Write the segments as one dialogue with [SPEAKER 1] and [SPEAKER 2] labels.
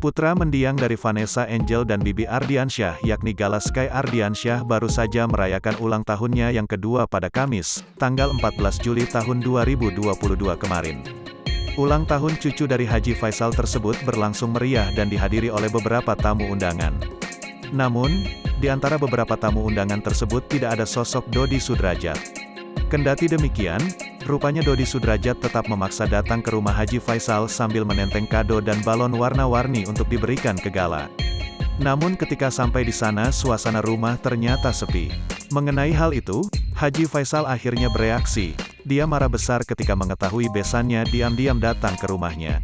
[SPEAKER 1] Putra mendiang dari Vanessa Angel dan Bibi Ardiansyah yakni Gala Sky Ardiansyah baru saja merayakan ulang tahunnya yang kedua pada Kamis, tanggal 14 Juli tahun 2022 kemarin. Ulang tahun cucu dari Haji Faisal tersebut berlangsung meriah dan dihadiri oleh beberapa tamu undangan. Namun, di antara beberapa tamu undangan tersebut tidak ada sosok Dodi Sudrajat. Kendati demikian, rupanya Dodi Sudrajat tetap memaksa datang ke rumah Haji Faisal sambil menenteng kado dan balon warna-warni untuk diberikan ke Gala. Namun ketika sampai di sana suasana rumah ternyata sepi. Mengenai hal itu, Haji Faisal akhirnya bereaksi. Dia marah besar ketika mengetahui besannya diam-diam datang ke rumahnya.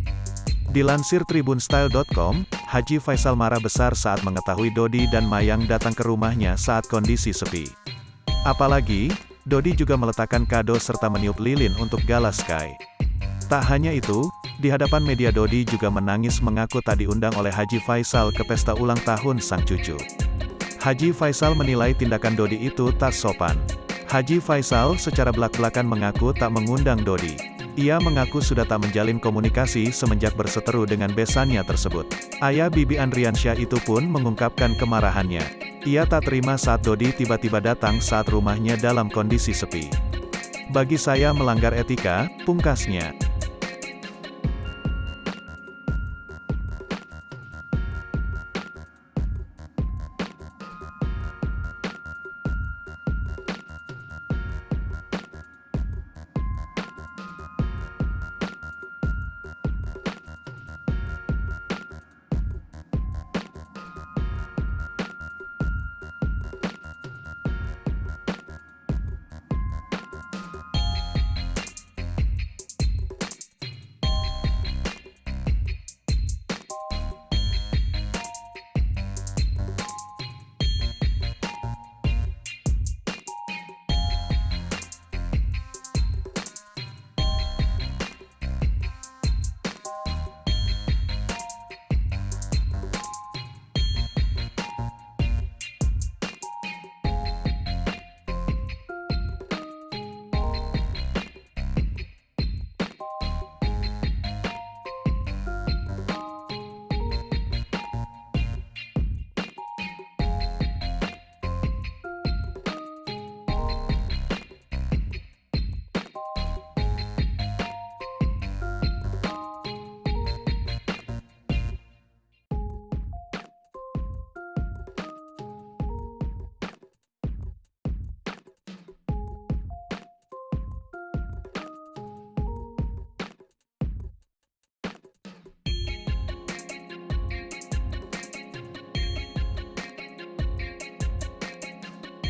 [SPEAKER 1] Dilansir tribunstyle.com, Haji Faisal marah besar saat mengetahui Dodi dan Mayang datang ke rumahnya saat kondisi sepi. Apalagi, Dodi juga meletakkan kado serta meniup lilin untuk Gala Sky. Tak hanya itu, di hadapan media Dodi juga menangis mengaku tak diundang oleh Haji Faisal ke pesta ulang tahun sang cucu. Haji Faisal menilai tindakan Dodi itu tak sopan. Haji Faisal secara belak-belakan mengaku tak mengundang Dodi. Ia mengaku sudah tak menjalin komunikasi semenjak berseteru dengan besannya tersebut. Ayah Bibi Andriansyah itu pun mengungkapkan kemarahannya. Ia tak terima saat Dodi tiba-tiba datang saat rumahnya dalam kondisi sepi. Bagi saya melanggar etika, pungkasnya.